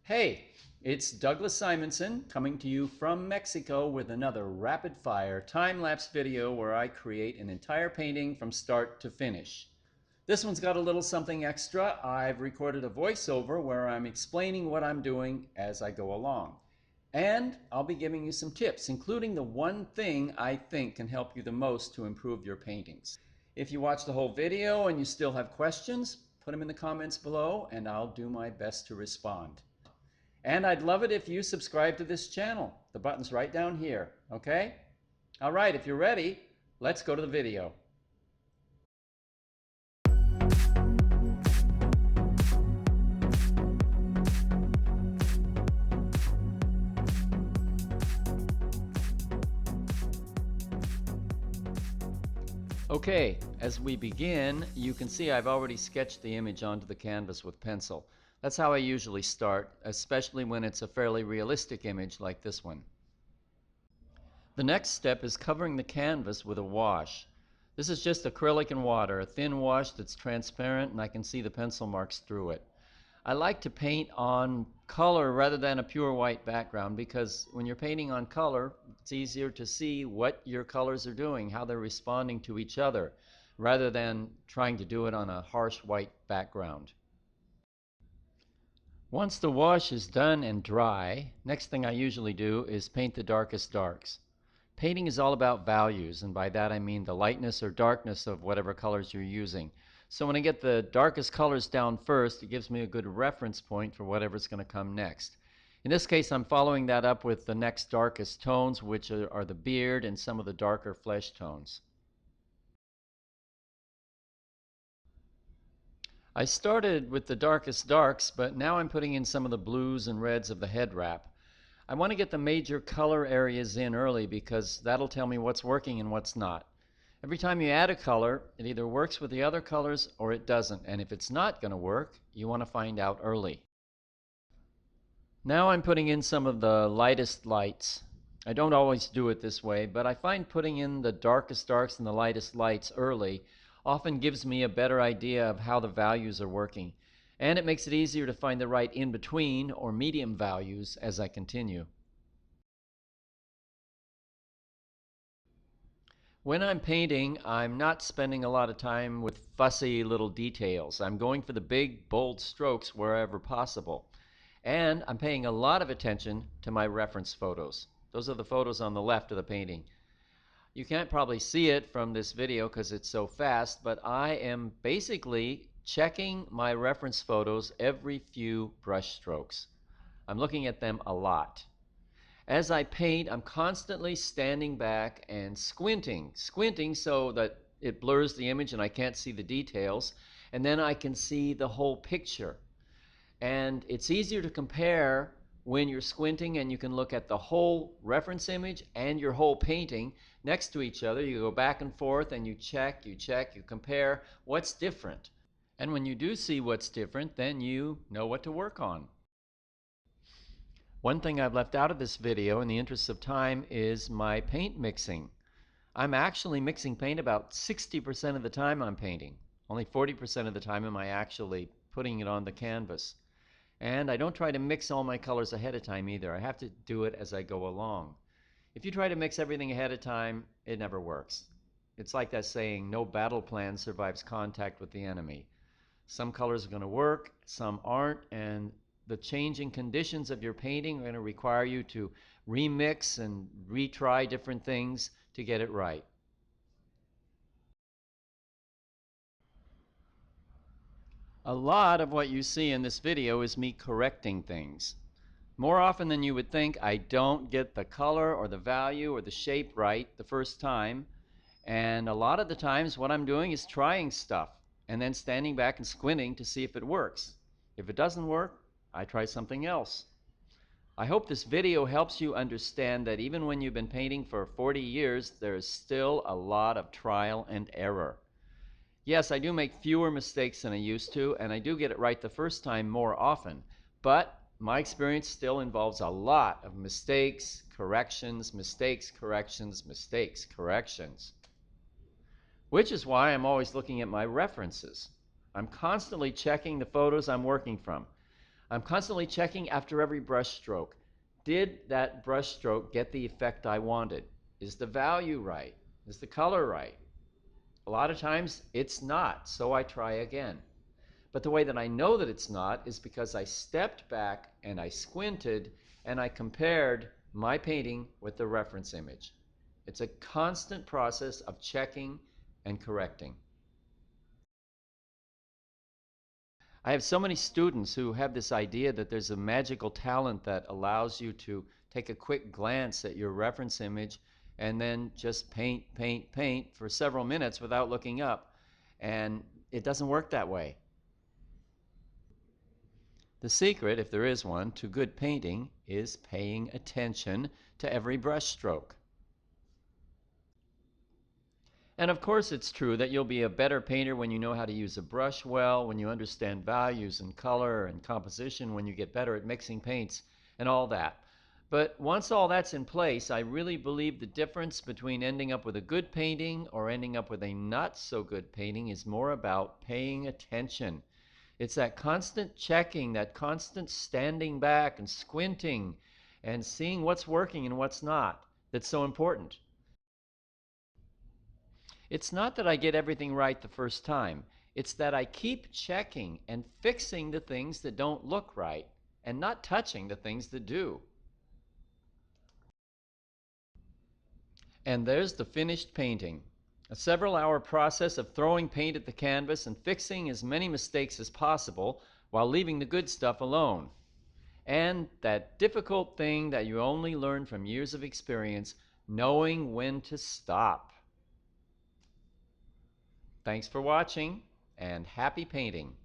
Hey, it's Douglas Simonson coming to you from Mexico with another rapid fire time-lapse video where I create an entire painting from start to finish. This one's got a little something extra. I've recorded a voiceover where I'm explaining what I'm doing as I go along. And I'll be giving you some tips, including the one thing I think can help you the most to improve your paintings. If you watch the whole video and you still have questions, put them in the comments below and I'll do my best to respond. And I'd love it if you subscribe to this channel. The button's right down here, okay? All right, if you're ready, let's go to the video. Okay, as we begin, you can see I've already sketched the image onto the canvas with pencil. That's how I usually start, especially when it's a fairly realistic image like this one. The next step is covering the canvas with a wash. This is just acrylic and water, a thin wash that's transparent and I can see the pencil marks through it. I like to paint on color rather than a pure white background because when you're painting on color, it's easier to see what your colors are doing, how they're responding to each other, rather than trying to do it on a harsh white background. Once the wash is done and dry, next thing I usually do is paint the darkest darks. Painting is all about values, and by that I mean the lightness or darkness of whatever colors you're using. So when I get the darkest colors down first, it gives me a good reference point for whatever's going to come next. In this case, I'm following that up with the next darkest tones, which are the beard and some of the darker flesh tones. I started with the darkest darks, but now I'm putting in some of the blues and reds of the head wrap. I want to get the major color areas in early because that'll tell me what's working and what's not. Every time you add a color, it either works with the other colors or it doesn't, and if it's not going to work, you want to find out early. Now I'm putting in some of the lightest lights. I don't always do it this way, but I find putting in the darkest darks and the lightest lights early often gives me a better idea of how the values are working, and it makes it easier to find the right in-between or medium values as I continue. When I'm painting, I'm not spending a lot of time with fussy little details. I'm going for the big, bold strokes wherever possible. And I'm paying a lot of attention to my reference photos. Those are the photos on the left of the painting. You can't probably see it from this video because it's so fast, but I am basically checking my reference photos every few brush strokes. I'm looking at them a lot. As I paint, I'm constantly standing back and squinting so that it blurs the image and I can't see the details, and then I can see the whole picture. And it's easier to compare when you're squinting and you can look at the whole reference image and your whole painting next to each other. You go back and forth and you check, you compare what's different. And when you do see what's different, then you know what to work on. One thing I've left out of this video in the interest of time is my paint mixing. I'm actually mixing paint about 60% of the time I'm painting. Only 40% of the time am I actually putting it on the canvas. And I don't try to mix all my colors ahead of time either. I have to do it as I go along. If you try to mix everything ahead of time, it never works. It's like that saying, no battle plan survives contact with the enemy. Some colors are going to work, some aren't, and the changing conditions of your painting are going to require you to remix and retry different things to get it right. A lot of what you see in this video is me correcting things. More often than you would think, I don't get the color or the value or the shape right the first time, and a lot of the times what I'm doing is trying stuff and then standing back and squinting to see if it works. If it doesn't work, I try something else. I hope this video helps you understand that even when you've been painting for 40 years, there is still a lot of trial and error. Yes, I do make fewer mistakes than I used to, and I do get it right the first time more often, but my experience still involves a lot of mistakes, corrections, mistakes, corrections, mistakes, corrections. Which is why I'm always looking at my references. I'm constantly checking the photos I'm working from. I'm constantly checking after every brush stroke. Did that brush stroke get the effect I wanted? Is the value right? Is the color right? A lot of times it's not, so I try again. But the way that I know that it's not is because I stepped back and I squinted and I compared my painting with the reference image. It's a constant process of checking and correcting. I have so many students who have this idea that there's a magical talent that allows you to take a quick glance at your reference image and then just paint, paint, paint for several minutes without looking up. And it doesn't work that way. The secret, if there is one, to good painting is paying attention to every brush stroke. And of course, it's true that you'll be a better painter when you know how to use a brush well, when you understand values and color and composition, when you get better at mixing paints and all that. But once all that's in place, I really believe the difference between ending up with a good painting or ending up with a not so good painting is more about paying attention. It's that constant checking, that constant standing back and squinting and seeing what's working and what's not that's so important. It's not that I get everything right the first time. It's that I keep checking and fixing the things that don't look right and not touching the things that do. And there's the finished painting. A several-hour process of throwing paint at the canvas and fixing as many mistakes as possible while leaving the good stuff alone. And that difficult thing that you only learn from years of experience, knowing when to stop. Thanks for watching, and happy painting.